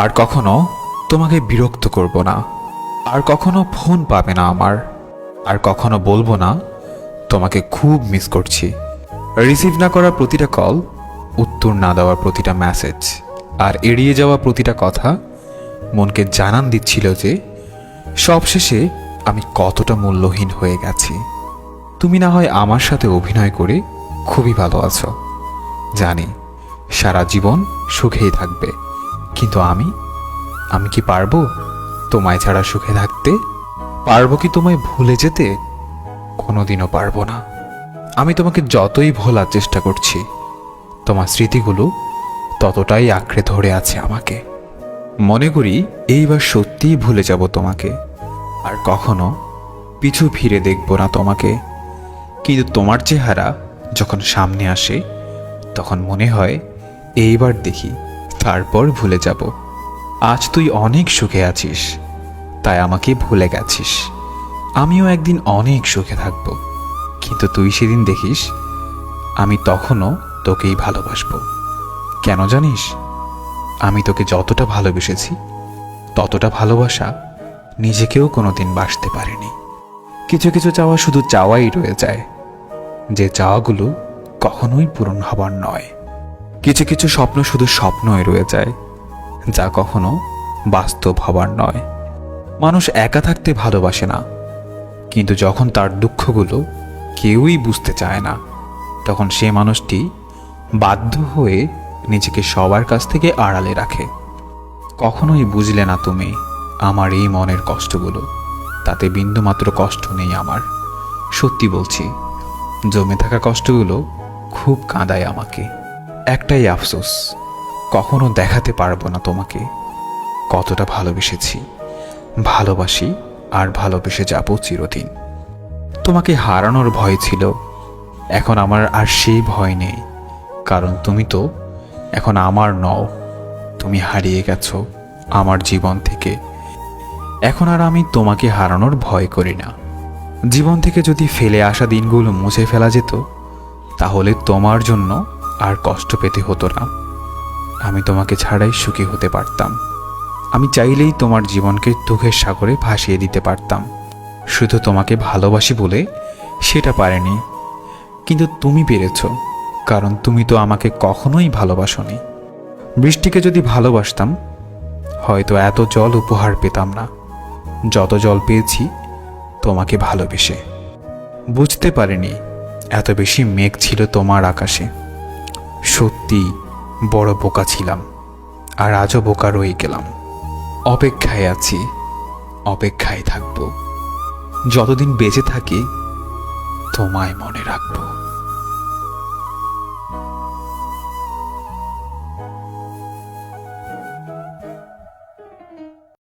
আর কখনো তোমাকে বিরক্ত করব না, আর কখনো ফোন পাবে না আমার, আর কখনো বলবো না তোমাকে খুব মিস করছি। রিসিভ না করা প্রতিটা কল, উত্তর না দেওয়ার প্রতিটা মেসেজ, আর এড়িয়ে যাওয়া প্রতিটা কথা মনকে জানান দিচ্ছিল যে সবশেষে আমি কতটা মূল্যহীন হয়ে গেছি। তুমি না হয় আমার সাথে অভিনয় করে খুবই ভালো আছো, জানি সারা জীবন সুখেই থাকবে, কিন্তু আমি কি পারবো তোমায় ছাড়া সুখে থাকতে? পারবো কি তোমায় ভুলে যেতে? কোনোদিনও পারবো না। আমি তোমাকে যতই ভোলার চেষ্টা করছি, তোমার স্মৃতিগুলো ততটাই আঁকড়ে ধরে আছে আমাকে। মনে করি এইবার সত্যিই ভুলে যাব তোমাকে, আর কখনো পিছু ফিরে দেখব না তোমাকে। কিন্তু তোমার চেহারা যখন সামনে আসে, তখন মনে হয় এইবার দেখি, তারপর ভুলে যাব। আজ তুই অনেক সুখে আছিস, তাই আমাকে ভুলে গেছিস। আমিও একদিন অনেক সুখে থাকব, কিন্তু তুই সেদিন দেখিস আমি তখনও তোকেই ভালোবাসবো। কেন জানিস? আমি তোকে যতটা ভালোবেসেছি, ততটা ভালোবাসা নিজেকেও কোনোদিন বাসতে পারিনি। কিছু কিছু চাওয়া শুধু চাওয়াই রয়ে যায়, যে চাওয়াগুলো কখনোই পূরণ হবার নয়। কিছু কিছু স্বপ্ন শুধু স্বপ্নই রয়ে যায়, যা কখনো বাস্তব হবার নয়। মানুষ একা থাকতে ভালোবাসে না, কিন্তু যখন তার দুঃখগুলো কেউই বুঝতে চায় না, তখন সে মানুষটি বাধ্য হয়ে নিজেকে সবার কাছ থেকে আড়ালে রাখে। কখনোই বুঝলে না তুমি আমার এই মনের কষ্টগুলো, তাতে বিন্দুমাত্র কষ্ট নেই আমার। সত্যি বলছি, জমে থাকা কষ্টগুলো খুব কাঁদায় আমাকে। একটাই আফসোস, কখনো দেখাতে পারবো না তোমাকে কতটা ভালোবেসেছি, ভালোবাসি, আর ভালোবেসে যাব চিরদিন। তোমাকে হারানোর ভয় ছিল, এখন আমার আর সেই ভয় নেই, কারণ তুমি তো এখন আমার নও। তুমি হারিয়ে গেছো আমার জীবন থেকে। এখন আর আমি তোমাকে হারানোর ভয় করি না। জীবন থেকে যদি ফেলে আসা দিনগুলো মুছে ফেলা যেত, তাহলে তোমার জন্য আর কষ্ট পেতে হতো না। আমি তোমাকে ছাড়াই সুখী হতে পারতাম। আমি চাইলেই তোমার জীবনকে দুঃখের সাগরে ভাসিয়ে দিতে পারতাম। শুধু তোমাকে ভালোবাসি বলে সেটা পারেনি, কিন্তু তুমি পেরেছ, কারণ তুমি তো আমাকে কখনোই ভালোবাসোনি। বৃষ্টিকে যদি ভালোবাসতাম, হয়তো এত জল উপহার পেতাম না যত জল পেয়েছি তোমাকে ভালোবেসে। বুঝতে পারিনি এত বেশি মেঘ ছিল তোমার আকাশে। সত্যি বড় বোকা ছিলাম, আর আজও বোকা রয়ে গেলাম। অপেক্ষায় আছি, অপেক্ষায় থাকবো, যতদিন বেঁচে থাকি তোমায় মনে রাখবো।